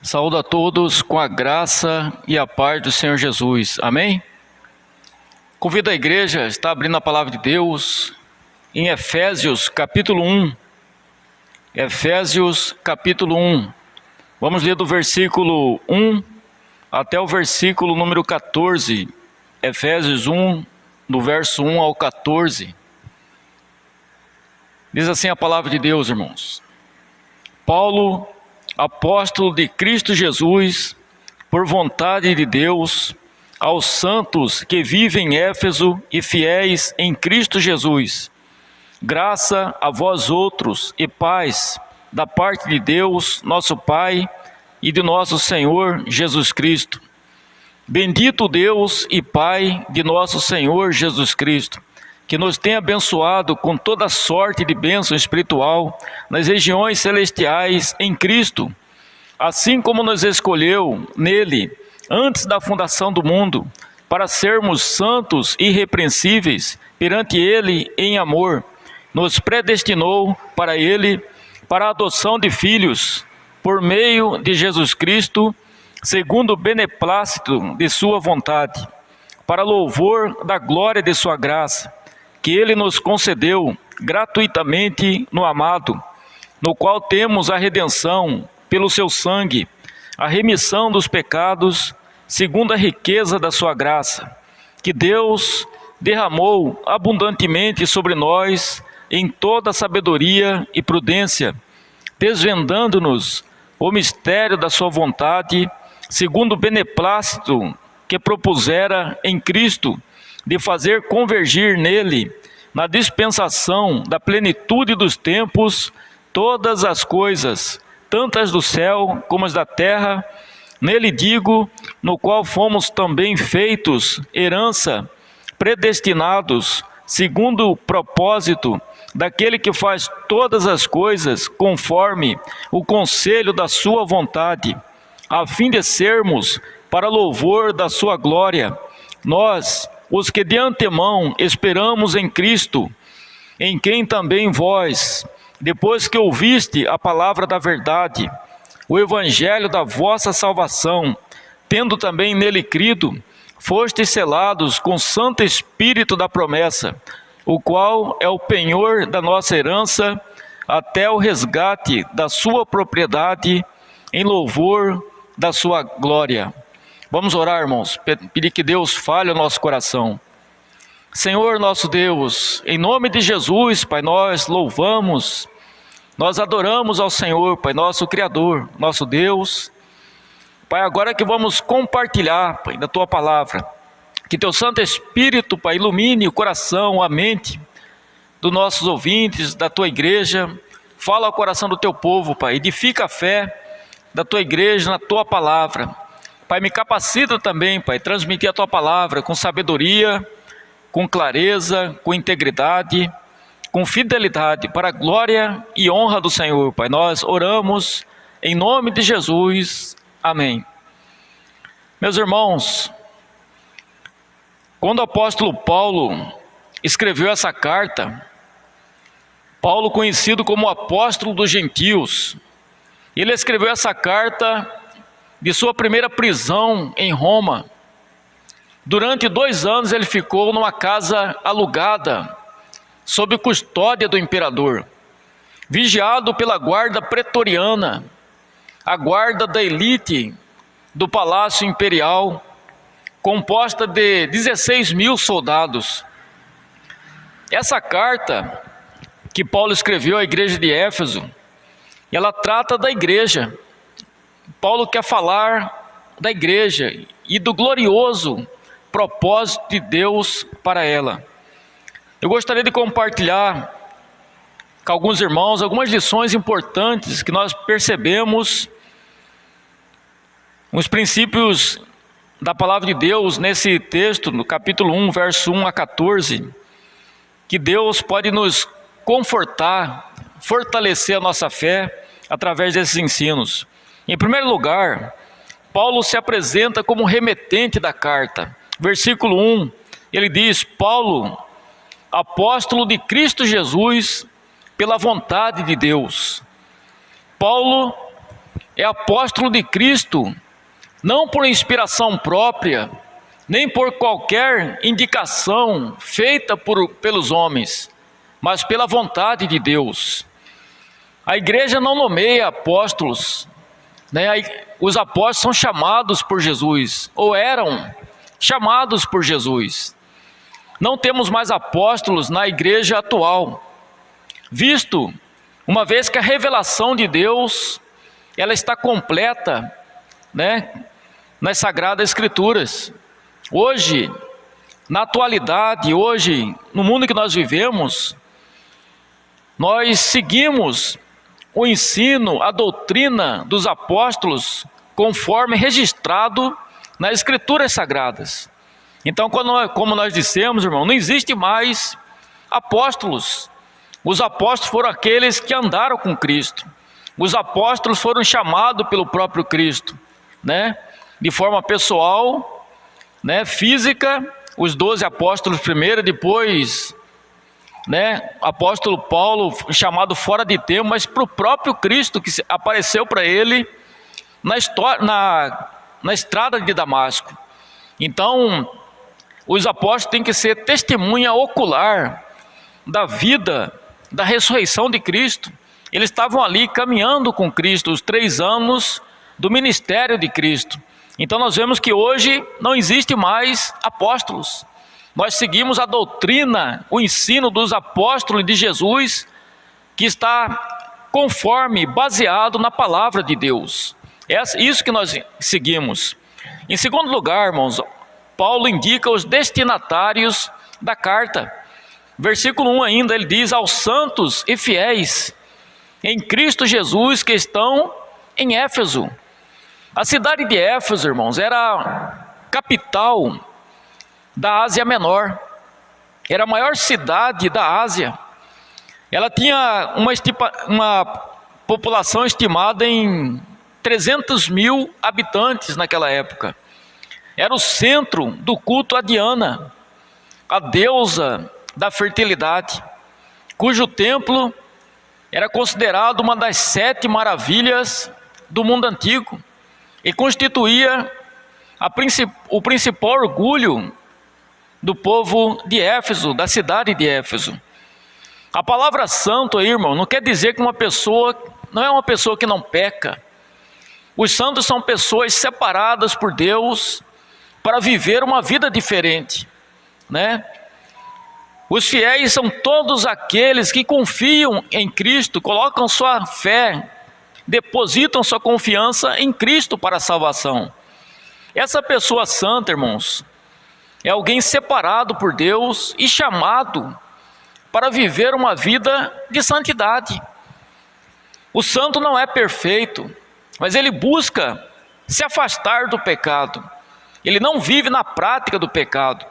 Saúdo a todos com a graça e a paz do Senhor Jesus. Amém? Convido a igreja a estar abrindo a palavra de Deus em Efésios capítulo 1. Efésios capítulo 1. Vamos ler do versículo 1 até o versículo número 14. Efésios 1, do verso 1 ao 14. Diz assim a palavra de Deus, irmãos. Paulo, apóstolo de Cristo Jesus, por vontade de Deus, aos santos que vivem em Éfeso e fiéis em Cristo Jesus, graça a vós outros e paz da parte de Deus, nosso Pai, e de nosso Senhor Jesus Cristo. Bendito Deus e Pai de nosso Senhor Jesus Cristo, que nos tem abençoado com toda sorte de bênção espiritual nas regiões celestiais em Cristo, assim como nos escolheu nele antes da fundação do mundo, para sermos santos e irrepreensíveis perante ele em amor, nos predestinou para ele, para a adoção de filhos, por meio de Jesus Cristo, segundo o beneplácito de sua vontade, para louvor da glória de sua graça, que ele nos concedeu gratuitamente no amado, no qual temos a redenção pelo seu sangue, a remissão dos pecados, segundo a riqueza da sua graça, que Deus derramou abundantemente sobre nós em toda sabedoria e prudência, desvendando-nos o mistério da sua vontade, segundo o beneplácito que propusera em Cristo, de fazer convergir nele, na dispensação da plenitude dos tempos, todas as coisas, tanto as do céu como as da terra, nele digo, no qual fomos também feitos herança, predestinados, segundo o propósito daquele que faz todas as coisas conforme o conselho da sua vontade, a fim de sermos para louvor da sua glória, nós, os que de antemão esperamos em Cristo, em quem também vós, depois que ouviste a palavra da verdade, o evangelho da vossa salvação, tendo também nele crido, fostes selados com o Santo Espírito da promessa, o qual é o penhor da nossa herança, até o resgate da sua propriedade, em louvor da sua glória. Vamos orar, irmãos, pedir que Deus fale ao nosso coração. Senhor nosso Deus, em nome de Jesus, Pai, nós louvamos, nós adoramos ao Senhor, Pai, nosso Criador, nosso Deus. Pai, agora que vamos compartilhar, Pai, da Tua Palavra, que Teu Santo Espírito, Pai, ilumine o coração, a mente dos nossos ouvintes, da Tua igreja, fala ao coração do Teu povo, Pai, edifica a fé da Tua igreja na Tua Palavra. Pai, me capacita também, Pai, transmitir a Tua Palavra com sabedoria, com clareza, com integridade, com fidelidade, para a glória e honra do Senhor, Pai. Nós oramos em nome de Jesus. Amém. Meus irmãos, quando o apóstolo Paulo escreveu essa carta, Paulo, conhecido como apóstolo dos gentios, ele escreveu essa carta de sua primeira prisão em Roma. Durante 2 anos ele ficou numa casa alugada, sob custódia do imperador, vigiado pela guarda pretoriana, a guarda da elite do palácio imperial, composta de 16.000 soldados. Essa carta que Paulo escreveu à igreja de Éfeso, ela trata da igreja. Paulo quer falar da igreja e do glorioso propósito de Deus para ela. Eu gostaria de compartilhar com alguns irmãos algumas lições importantes que nós percebemos, os princípios da palavra de Deus nesse texto, no capítulo 1, verso 1 a 14, que Deus pode nos confortar, fortalecer a nossa fé através desses ensinos. Em primeiro lugar, Paulo se apresenta como remetente da carta. Versículo 1, ele diz: Paulo, apóstolo de Cristo Jesus, pela vontade de Deus. Paulo é apóstolo de Cristo, não por inspiração própria, nem por qualquer indicação feita pelos homens, mas pela vontade de Deus. A igreja não nomeia apóstolos, né? Os apóstolos são chamados por Jesus, ou eram chamados por Jesus. Não temos mais apóstolos na igreja atual, visto, uma vez que a revelação de Deus, ela está completa, né, nas Sagradas Escrituras. Hoje, na atualidade, hoje, no mundo que nós vivemos, nós seguimos o ensino, a doutrina dos apóstolos, conforme registrado nas Escrituras Sagradas. Então, como nós dissemos, irmão, não existe mais apóstolos. Os apóstolos foram aqueles que andaram com Cristo. Os apóstolos foram chamados pelo próprio Cristo, né? De forma pessoal, né? Física, os 12 apóstolos primeiro, depois, né? Apóstolo Paulo, chamado fora de tempo, mas para o próprio Cristo, que apareceu para ele na estrada de Damasco. Então, os apóstolos têm que ser testemunha ocular da vida, da ressurreição de Cristo. Eles estavam ali caminhando com Cristo os 3 anos do ministério de Cristo. Então nós vemos que hoje não existe mais apóstolos. Nós seguimos a doutrina, o ensino dos apóstolos de Jesus, que está conforme, baseado na palavra de Deus. É isso que nós seguimos. Em segundo lugar, irmãos, Paulo indica os destinatários da carta. Versículo 1 ainda, ele diz: aos santos e fiéis em Cristo Jesus que estão em Éfeso. A cidade de Éfeso, irmãos, era a capital da Ásia Menor. Era a maior cidade da Ásia. Ela tinha uma população estimada em 300 mil habitantes naquela época. Era o centro do culto a Diana, a deusa da fertilidade, cujo templo era considerado uma das 7 maravilhas do mundo antigo e constituía o principal orgulho do povo de Éfeso, da cidade de Éfeso. A palavra santo aí, irmão, não quer dizer que não é uma pessoa que não peca. Os santos são pessoas separadas por Deus para viver uma vida diferente, né? Os fiéis são todos aqueles que confiam em Cristo, colocam sua fé, depositam sua confiança em Cristo para a salvação. Essa pessoa santa, irmãos, é alguém separado por Deus e chamado para viver uma vida de santidade. O santo não é perfeito, mas ele busca se afastar do pecado. Ele não vive na prática do pecado.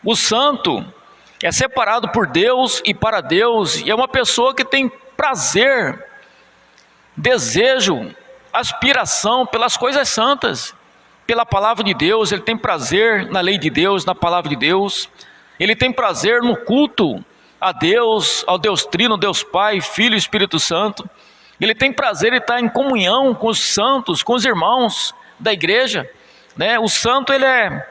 O santo é separado por Deus e para Deus, e é uma pessoa que tem prazer, desejo, aspiração pelas coisas santas, pela palavra de Deus. Ele tem prazer na lei de Deus, na palavra de Deus. Ele tem prazer no culto a Deus, ao Deus Trino, Deus Pai, Filho e Espírito Santo. Ele tem prazer em estar em comunhão com os santos, com os irmãos da igreja, né? O santo, ele é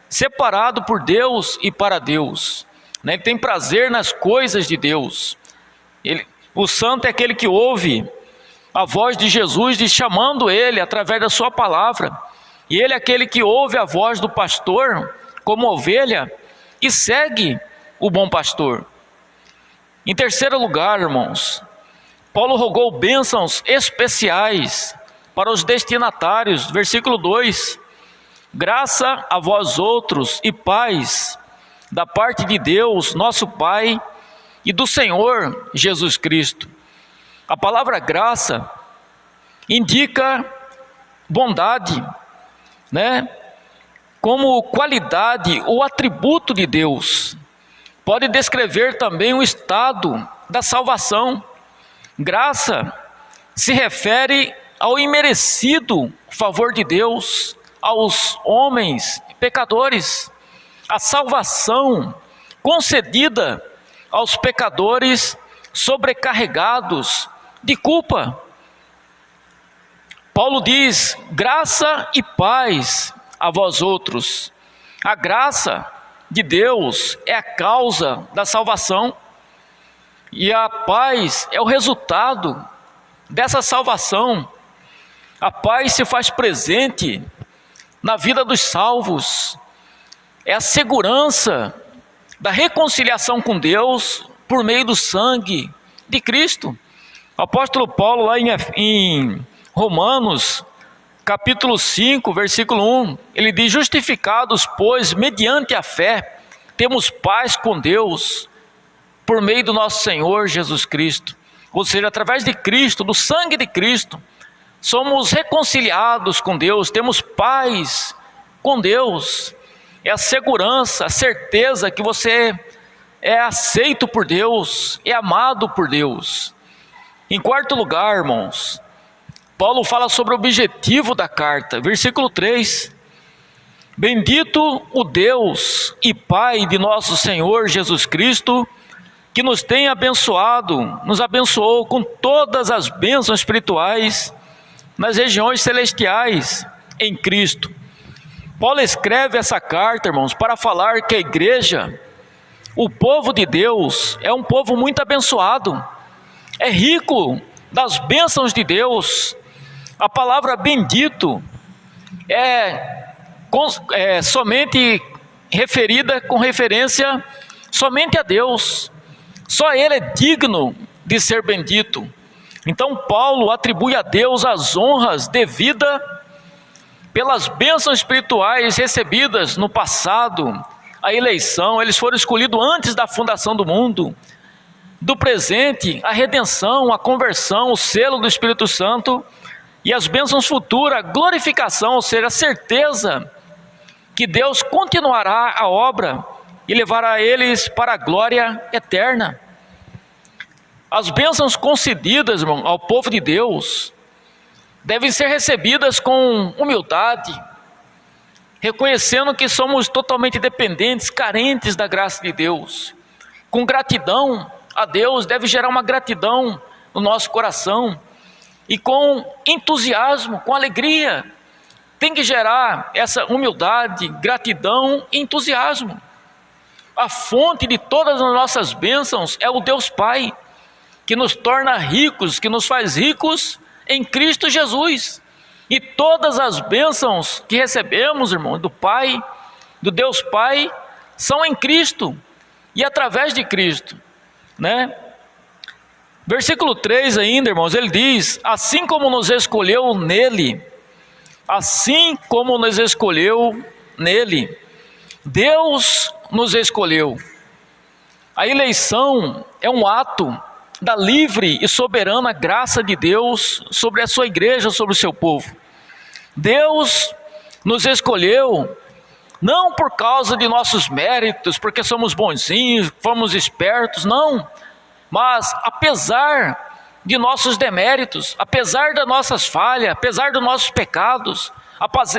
separado por Deus e para Deus, né? Ele tem prazer nas coisas de Deus. O santo é aquele que ouve a voz de Jesus chamando ele através da sua palavra, e ele é aquele que ouve a voz do pastor como ovelha e segue o bom pastor. Em terceiro lugar, irmãos, Paulo rogou bênçãos especiais para os destinatários. Versículo 2: graça a vós outros e paz da parte de Deus, nosso Pai, e do Senhor Jesus Cristo. A palavra graça indica bondade, né? Como qualidade ou atributo de Deus. Pode descrever também o estado da salvação. Graça se refere ao imerecido favor de Deus aos homens pecadores. A salvação concedida aos pecadores sobrecarregados de culpa. Paulo diz: graça e paz a vós outros. A graça de Deus é a causa da salvação, e a paz é o resultado dessa salvação. A paz se faz presente na vida dos salvos, é a segurança da reconciliação com Deus por meio do sangue de Cristo. O apóstolo Paulo, lá em Romanos, capítulo 5, versículo 1, ele diz: justificados, pois, mediante a fé, temos paz com Deus, por meio do nosso Senhor Jesus Cristo. Ou seja, através de Cristo, do sangue de Cristo, somos reconciliados com Deus, temos paz com Deus. É a segurança, a certeza que você é aceito por Deus, é amado por Deus. Em quarto lugar, irmãos, Paulo fala sobre o objetivo da carta, versículo 3. Bendito o Deus e Pai de nosso Senhor Jesus Cristo, que nos tem abençoado, nos abençoou com todas as bênçãos espirituais nas regiões celestiais em Cristo. Paulo escreve essa carta, irmãos, para falar que a igreja, o povo de Deus, é um povo muito abençoado, é rico das bênçãos de Deus. A palavra bendito é somente referida com referência somente a Deus. Só Ele é digno de ser bendito. Então Paulo atribui a Deus as honras devidas pelas bênçãos espirituais recebidas no passado, a eleição. Eles foram escolhidos antes da fundação do mundo. Do presente, a redenção, a conversão, o selo do Espírito Santo, e as bênçãos futuras, a glorificação, ou seja, a certeza que Deus continuará a obra e levará eles para a glória eterna. As bênçãos concedidas, irmão, ao povo de Deus devem ser recebidas com humildade, reconhecendo que somos totalmente dependentes, carentes da graça de Deus. Com gratidão a Deus, deve gerar uma gratidão no nosso coração, e com entusiasmo, com alegria, tem que gerar essa humildade, gratidão e entusiasmo. A fonte de todas as nossas bênçãos é o Deus Pai, que nos torna ricos, que nos faz ricos em Cristo Jesus. E todas as bênçãos que recebemos, irmão, do Pai, do Deus Pai, são em Cristo e através de Cristo, né? Versículo 3 ainda, irmãos, ele diz: assim como nos escolheu nele, assim como nos escolheu nele, Deus nos escolheu. A eleição é um ato da livre e soberana graça de Deus sobre a sua igreja, sobre o seu povo. Deus nos escolheu não por causa de nossos méritos, porque somos bonzinhos, fomos espertos, não. Mas apesar de nossos deméritos, apesar das nossas falhas, apesar dos nossos pecados,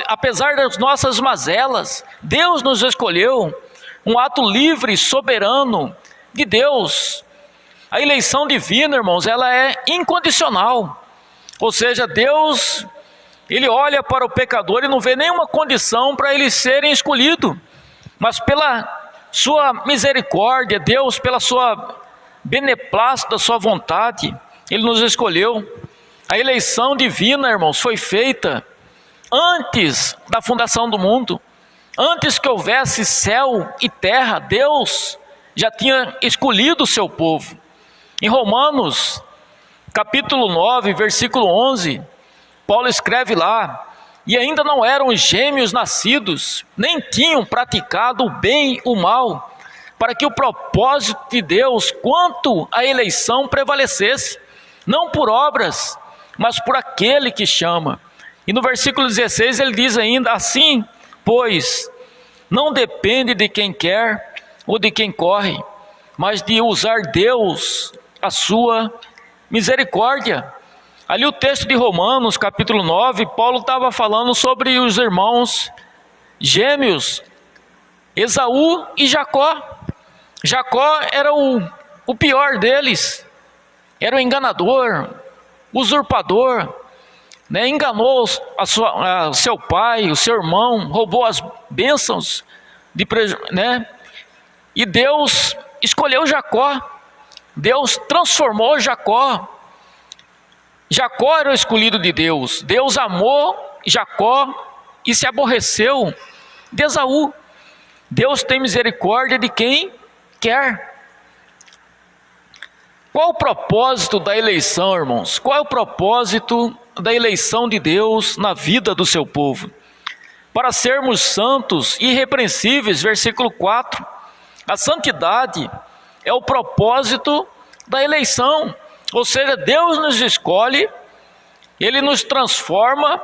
apesar das nossas mazelas, Deus nos escolheu. Um ato livre e soberano de Deus. A eleição divina, irmãos, ela é incondicional. Ou seja, Deus, Ele olha para o pecador e não vê nenhuma condição para eles serem escolhidos. Mas pela sua misericórdia, Deus, pela sua beneplácito, da sua vontade, Ele nos escolheu. A eleição divina, irmãos, foi feita antes da fundação do mundo. Antes que houvesse céu e terra, Deus já tinha escolhido o seu povo. Em Romanos, capítulo 9, versículo 11, Paulo escreve lá: e ainda não eram gêmeos nascidos, nem tinham praticado o bem e o mal, para que o propósito de Deus quanto à eleição prevalecesse, não por obras, mas por aquele que chama. E no versículo 16 ele diz ainda: assim, pois, não depende de quem quer ou de quem corre, mas de usar Deus a sua misericórdia. Ali o texto de Romanos, capítulo 9, Paulo estava falando sobre os irmãos gêmeos, Esaú e Jacó. Jacó era o pior deles, era o enganador, usurpador. né? Enganou seu pai, o seu irmão, roubou as bênçãos, né? E Deus escolheu Jacó, Deus transformou Jacó. Jacó era o escolhido de Deus. Deus amou Jacó e se aborreceu de Esaú. Deus tem misericórdia de quem quer. Qual o propósito da eleição, irmãos? Qual é o propósito da eleição de Deus na vida do seu povo? Para sermos santos e irrepreensíveis, versículo 4. A santidade é o propósito da eleição. Ou seja, Deus nos escolhe, Ele nos transforma,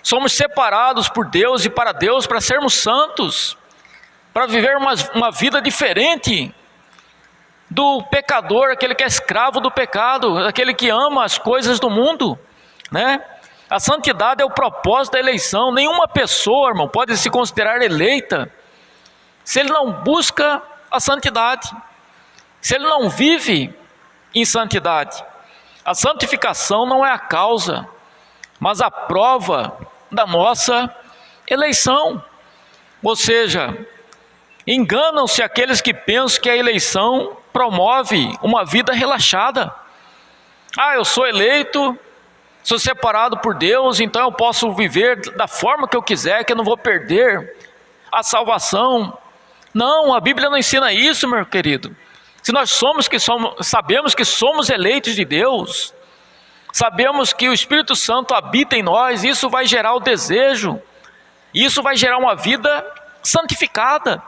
somos separados por Deus e para Deus para sermos santos, para viver uma vida diferente do pecador, aquele que é escravo do pecado, aquele que ama as coisas do mundo, né? A santidade é o propósito da eleição. Nenhuma pessoa, irmão, pode se considerar eleita se ele não busca a santidade, se ele não vive em santidade. A santificação não é a causa, mas a prova da nossa eleição. Ou seja, enganam-se aqueles que pensam que a eleição promove uma vida relaxada. Eu sou eleito, sou separado por Deus, então eu posso viver da forma que eu quiser, que eu não vou perder a salvação. Não, a Bíblia não ensina isso, meu querido. Se nós sabemos que somos eleitos de Deus, sabemos que o Espírito Santo habita em nós, isso vai gerar o desejo, isso vai gerar uma vida santificada.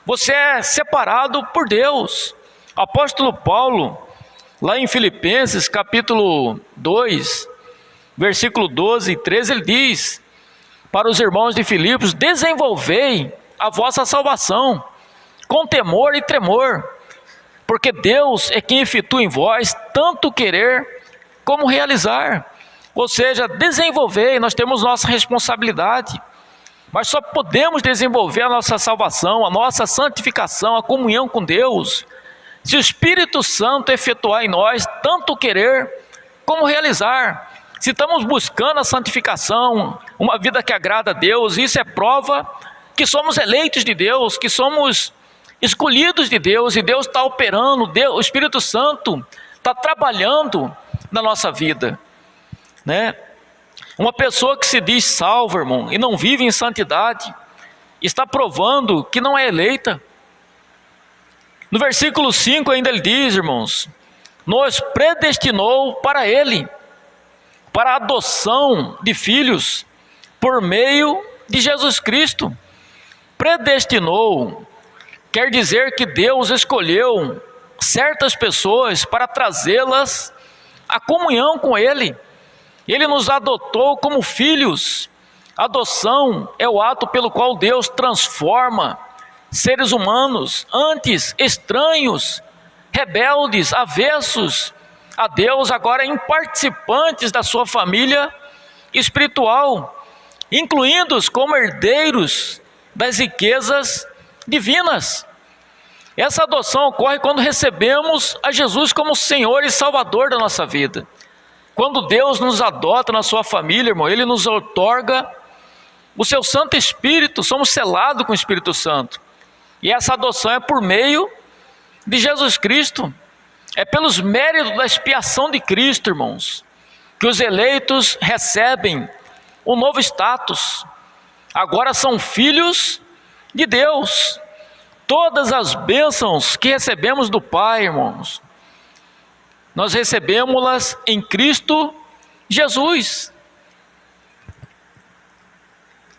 Você é separado por Deus. O apóstolo Paulo, lá em Filipenses capítulo 2, versículo 12 e 13, ele diz para os irmãos de Filipos: desenvolvei a vossa salvação com temor e tremor, porque Deus é quem efetua em vós tanto querer como realizar. Ou seja, desenvolver, nós temos nossa responsabilidade, mas só podemos desenvolver a nossa salvação, a nossa santificação, a comunhão com Deus, se o Espírito Santo efetuar em nós tanto querer como realizar. Se estamos buscando a santificação, uma vida que agrada a Deus, isso é prova que somos eleitos de Deus, que somos escolhidos de Deus, e Deus está operando, o Espírito Santo está trabalhando na nossa vida, né? Uma pessoa que se diz salva, irmão, e não vive em santidade, está provando que não é eleita. No versículo 5 ainda ele diz, irmãos: nos predestinou para Ele, para a adoção de filhos, por meio de Jesus Cristo. Predestinou quer dizer que Deus escolheu certas pessoas para trazê-las à comunhão com Ele. Ele nos adotou como filhos. Adoção é o ato pelo qual Deus transforma seres humanos, antes estranhos, rebeldes, avessos a Deus, agora em participantes da sua família espiritual, incluindo-os como herdeiros das riquezas divinas. Essa adoção ocorre quando recebemos a Jesus como Senhor e Salvador da nossa vida. Quando Deus nos adota na sua família, irmão, Ele nos outorga o seu Santo Espírito, somos selados com o Espírito Santo. E essa adoção é por meio de Jesus Cristo, é pelos méritos da expiação de Cristo, irmãos, que os eleitos recebem um novo status. Agora são filhos de Deus. Todas as bênçãos que recebemos do Pai, irmãos, nós recebemos-las em Cristo Jesus.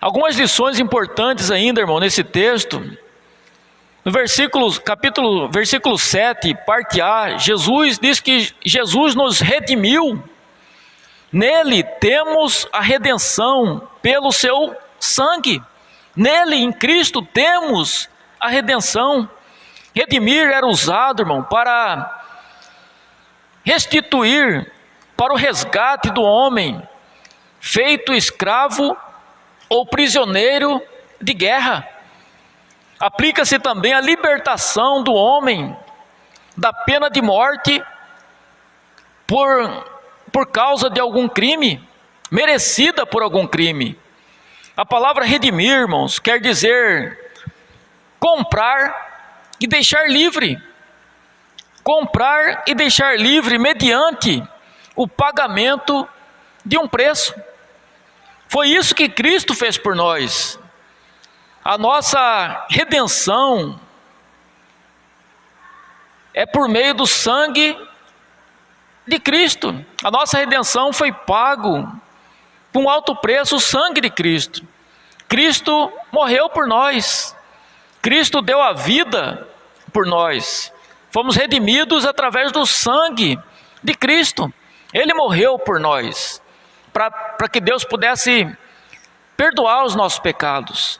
Algumas lições importantes ainda, irmão, nesse texto. No versículo 7, parte A, Jesus diz que Jesus nos redimiu. Nele temos a redenção pelo seu sangue. Nele, em Cristo, temos a redenção. Redimir era usado, irmão, para restituir, para o resgate do homem, feito escravo ou prisioneiro de guerra. Aplica-se também a libertação do homem da pena de morte por causa de algum crime, merecida por algum crime. A palavra redimir, irmãos, quer dizer comprar e deixar livre. Comprar e deixar livre mediante o pagamento de um preço. Foi isso que Cristo fez por nós. A nossa redenção é por meio do sangue de Cristo. A nossa redenção foi pago com alto preço, o sangue de Cristo. Cristo morreu por nós. Cristo deu a vida por nós. Fomos redimidos através do sangue de Cristo. Ele morreu por nós, para que Deus pudesse perdoar os nossos pecados.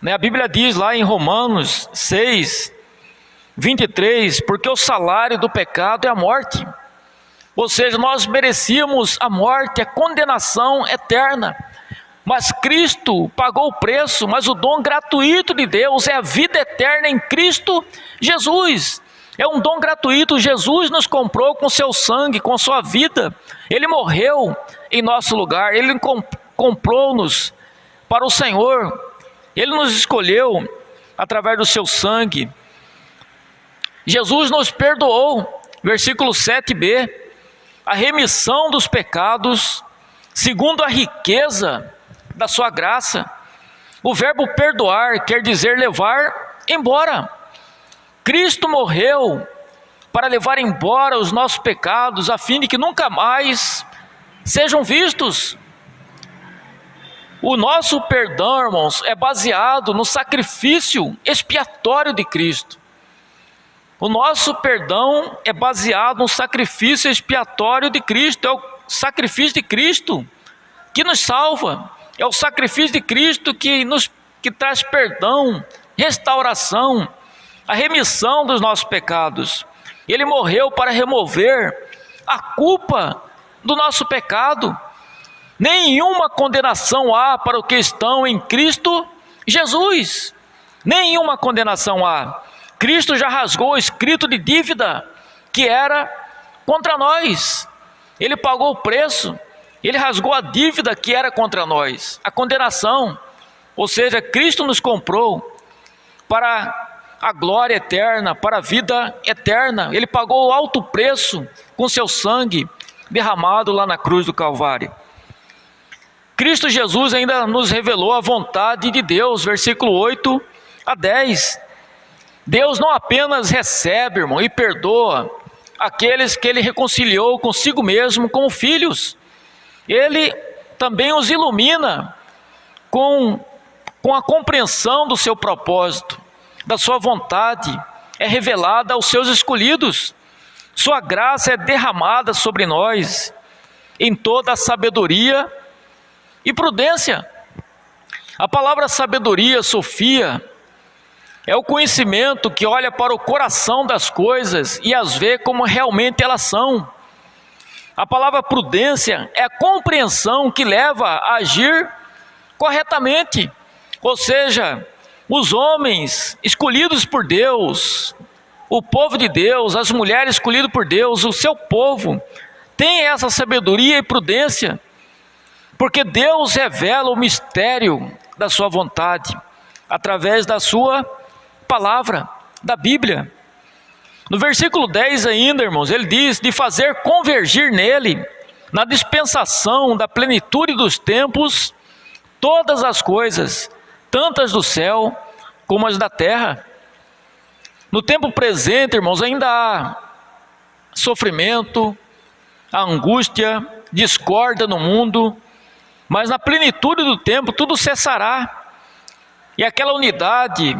A Bíblia diz lá em Romanos 6, 23, porque o salário do pecado é a morte. Ou seja, nós merecíamos a morte, a condenação eterna. Mas Cristo pagou o preço, mas o dom gratuito de Deus é a vida eterna em Cristo Jesus. É um dom gratuito. Jesus nos comprou com seu sangue, com sua vida. Ele morreu em nosso lugar. Ele comprou-nos para o Senhor. Ele nos escolheu através do seu sangue. Jesus nos perdoou. Versículo 7b. A remissão dos pecados, segundo a riqueza da sua graça. O verbo perdoar quer dizer levar embora. Cristo morreu para levar embora os nossos pecados, a fim de que nunca mais sejam vistos. O nosso perdão, irmãos, é baseado no sacrifício expiatório de Cristo. O nosso perdão é baseado no sacrifício expiatório de Cristo. É o sacrifício de Cristo que nos salva. É o sacrifício de Cristo que traz perdão, restauração, a remissão dos nossos pecados. Ele morreu para remover a culpa do nosso pecado. Nenhuma condenação há para os que estão em Cristo Jesus. Nenhuma condenação há. Cristo já rasgou o escrito de dívida que era contra nós. Ele pagou o preço. Ele rasgou a dívida que era contra nós. A condenação. Ou seja, Cristo nos comprou para a glória eterna, para a vida eterna. Ele pagou o alto preço com seu sangue derramado lá na cruz do Calvário. Cristo Jesus ainda nos revelou a vontade de Deus, versículo 8 a 10. Deus não apenas recebe, irmão, e perdoa aqueles que Ele reconciliou consigo mesmo como filhos. Ele também os ilumina com a compreensão do seu propósito, da sua vontade, é revelada aos seus escolhidos. Sua graça é derramada sobre nós em toda a sabedoria e prudência. A palavra sabedoria, Sofia, é o conhecimento que olha para o coração das coisas e as vê como realmente elas são. A palavra prudência é a compreensão que leva a agir corretamente. Ou seja, os homens escolhidos por Deus, o povo de Deus, as mulheres escolhidas por Deus, o seu povo, tem essa sabedoria e prudência, porque Deus revela o mistério da sua vontade, através da sua palavra, da Bíblia. No versículo 10 ainda, irmãos, ele diz de fazer convergir nele, na dispensação da plenitude dos tempos, todas as coisas, tantas do céu como as da terra. No tempo presente, irmãos, ainda há sofrimento, há angústia, discórdia no mundo, mas na plenitude do tempo tudo cessará, e aquela unidade,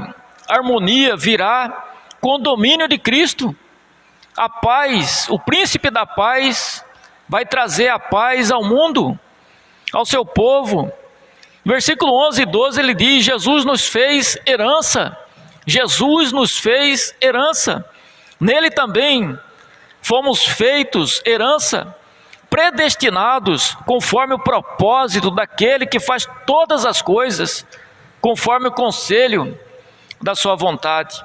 harmonia virá com o domínio de Cristo. A paz, o príncipe da paz, vai trazer a paz ao mundo, ao seu povo. Versículo 11 e 12 ele diz: Jesus nos fez herança. Jesus nos fez herança. Nele também fomos feitos herança, predestinados conforme o propósito daquele que faz todas as coisas, conforme o conselho da sua vontade.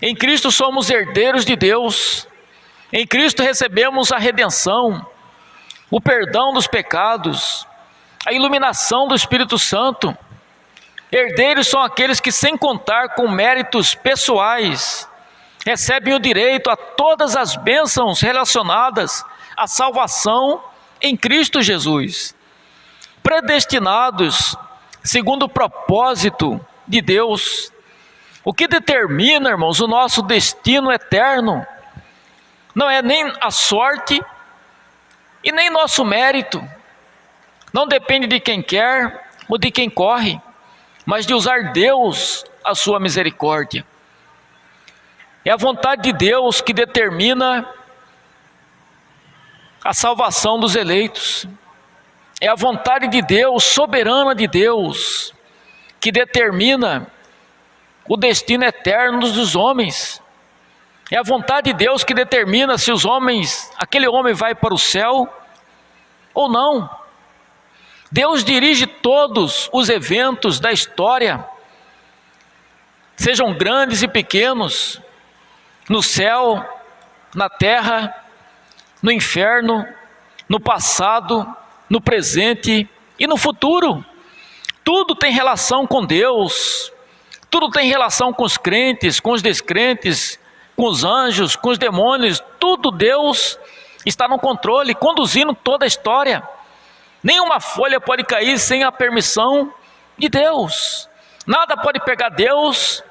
Em Cristo somos herdeiros de Deus. Em Cristo recebemos a redenção. o perdão dos pecados, a iluminação do Espírito Santo. Herdeiros são aqueles que, sem contar com méritos pessoais, recebem o direito a todas as bênçãos relacionadas à salvação em Cristo Jesus. Predestinados segundo o propósito de Deus. O que determina, irmãos, o nosso destino eterno não é nem a sorte e nem nosso mérito. Não depende de quem quer ou de quem corre, mas de usar Deus a sua misericórdia. É a vontade de Deus que determina a salvação dos eleitos. É a vontade de Deus, soberana de Deus, que determina o destino eterno dos homens. É a vontade de Deus que determina se aquele homem vai para o céu ou não. Deus dirige todos os eventos da história, sejam grandes e pequenos, no céu, na terra, no inferno, no passado, no presente e no futuro. Tudo tem relação com Deus, tudo tem relação com os crentes, com os descrentes, com os anjos, com os demônios. Tudo Deus está no controle, conduzindo toda a história. Nenhuma folha pode cair sem a permissão de Deus. Nada pode pegar Deus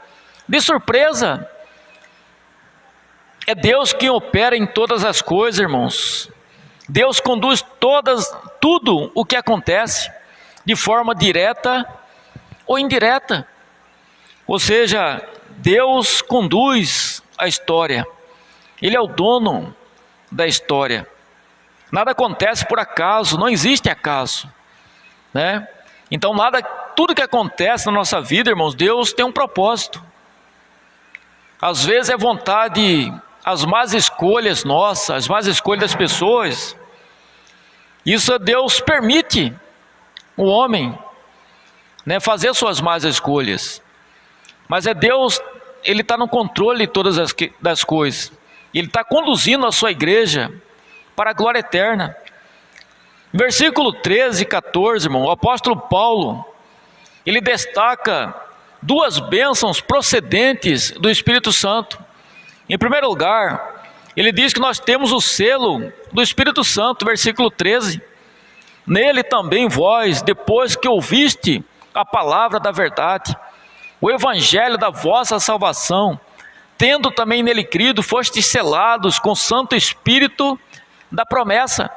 de surpresa. É Deus quem opera em todas as coisas, irmãos. Deus conduz tudo o que acontece, de forma direta ou indireta. Ou seja, Deus conduz a história. Ele é o dono da história. Nada acontece por acaso, não existe acaso, né? Então tudo que acontece na nossa vida, irmãos, Deus tem um propósito. Às vezes é vontade, as más escolhas nossas, as más escolhas das pessoas, isso Deus permite o homem, né, fazer suas más escolhas. Mas é Deus, Ele está no controle de todas das coisas. Ele está conduzindo a sua igreja para a glória eterna. Versículo 13 e 14, irmão, o apóstolo Paulo, ele destaca duas bênçãos procedentes do Espírito Santo. Em primeiro lugar, ele diz que nós temos o selo do Espírito Santo, versículo 13. Nele também vós, depois que ouviste a palavra da verdade, o evangelho da vossa salvação, tendo também nele crido, fostes selados com o Santo Espírito da promessa.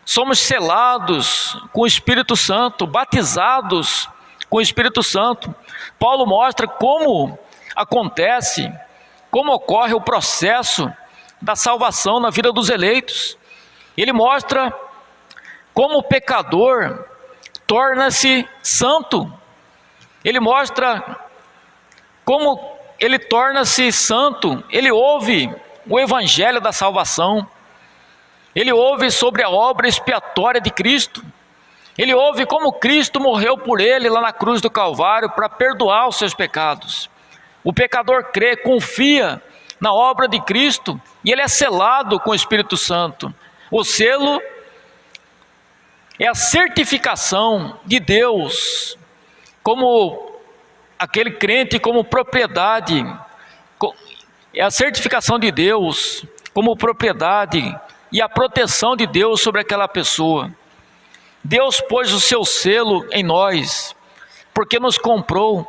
Somos selados com o Espírito Santo, batizados com o Espírito Santo. Paulo mostra como acontece, como ocorre o processo da salvação na vida dos eleitos. Ele mostra como o pecador torna-se santo. Ele mostra como ele torna-se santo. Ele ouve o evangelho da salvação. Ele ouve sobre a obra expiatória de Cristo. Ele ouve como Cristo morreu por ele lá na cruz do Calvário para perdoar os seus pecados. O pecador crê, confia na obra de Cristo e ele é selado com o Espírito Santo. O selo é a certificação de Deus como aquele crente, como propriedade. É a certificação de Deus como propriedade e a proteção de Deus sobre aquela pessoa. Deus pôs o seu selo em nós, porque nos comprou,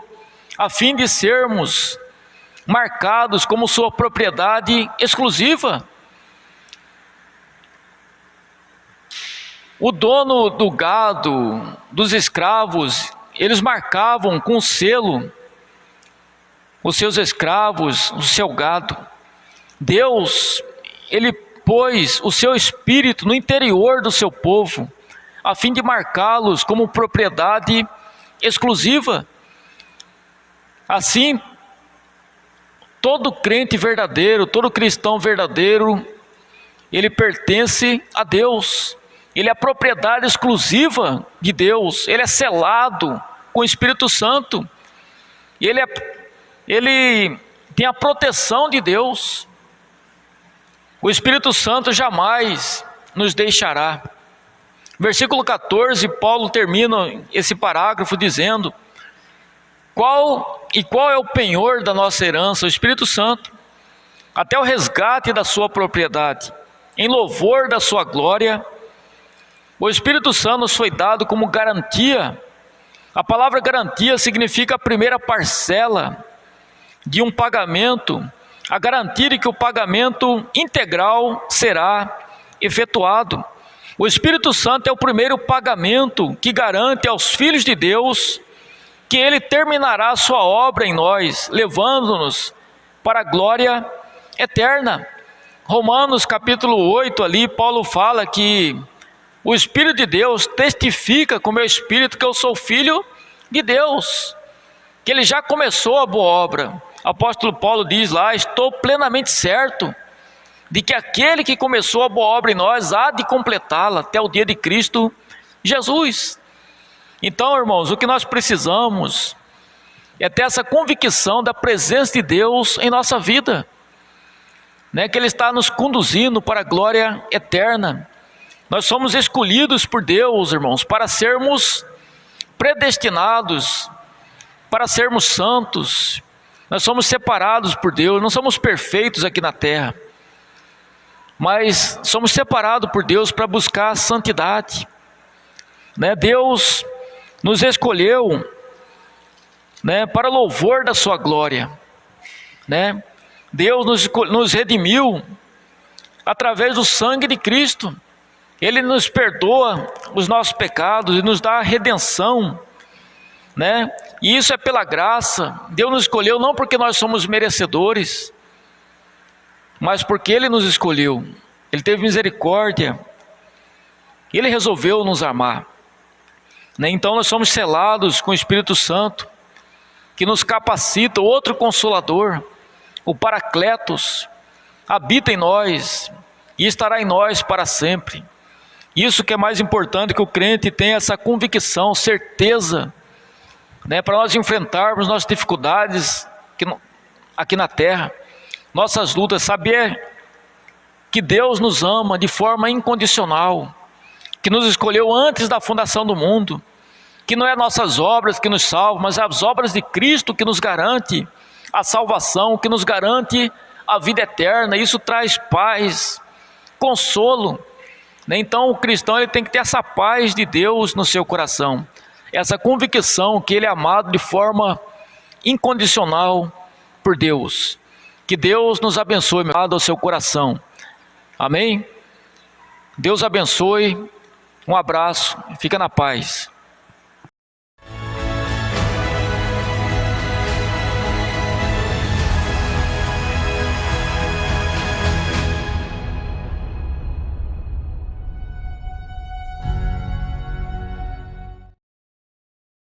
a fim de sermos marcados como sua propriedade exclusiva. O dono do gado, dos escravos, eles marcavam com selo os seus escravos, o seu gado. Deus, Ele pôs o seu Espírito no interior do seu povo, a fim de marcá-los como propriedade exclusiva. Assim, todo crente verdadeiro, todo cristão verdadeiro, ele pertence a Deus. Ele é a propriedade exclusiva de Deus. Ele é selado com o Espírito Santo. Ele tem a proteção de Deus. O Espírito Santo jamais nos deixará. Versículo 14, Paulo termina esse parágrafo dizendo: qual é o penhor da nossa herança? O Espírito Santo, até o resgate da sua propriedade, em louvor da sua glória. O Espírito Santo nos foi dado como garantia. A palavra garantia significa a primeira parcela de um pagamento, a garantia de que o pagamento integral será efetuado. O Espírito Santo é o primeiro pagamento que garante aos filhos de Deus que Ele terminará a sua obra em nós, levando-nos para a glória eterna. Romanos capítulo 8 ali, Paulo fala que o Espírito de Deus testifica com o meu espírito que eu sou filho de Deus, que Ele já começou a boa obra. O apóstolo Paulo diz lá: estou plenamente certo de que aquele que começou a boa obra em nós há de completá-la até o dia de Cristo Jesus. Então, irmãos, o que nós precisamos é ter essa convicção da presença de Deus em nossa vida, né? Que Ele está nos conduzindo para a glória eterna. Nós somos escolhidos por Deus, irmãos, para sermos predestinados, para sermos santos. Nós somos separados por Deus, não somos perfeitos aqui na terra, mas somos separados por Deus para buscar a santidade, né? Deus nos escolheu, né, para louvor da sua glória, né? Deus nos redimiu através do sangue de Cristo. Ele nos perdoa os nossos pecados e nos dá a redenção, né? E isso é pela graça. Deus nos escolheu não porque nós somos merecedores, mas porque Ele nos escolheu. Ele teve misericórdia, Ele resolveu nos amar, né? Então nós somos selados com o Espírito Santo, que nos capacita. Outro Consolador, o Paracletos, habita em nós e estará em nós para sempre. Isso que é mais importante, que o crente tenha essa convicção, certeza, né, para nós enfrentarmos nossas dificuldades aqui na terra, nossas lutas, saber que Deus nos ama de forma incondicional, que nos escolheu antes da fundação do mundo, que não é nossas obras que nos salvam, mas as obras de Cristo que nos garante a salvação, que nos garante a vida eterna. Isso traz paz, consolo, né? Então o cristão, ele tem que ter essa paz de Deus no seu coração, essa convicção que ele é amado de forma incondicional por Deus. Que Deus nos abençoe, meu amado, ao seu coração. Amém? Deus abençoe, um abraço, fica na paz.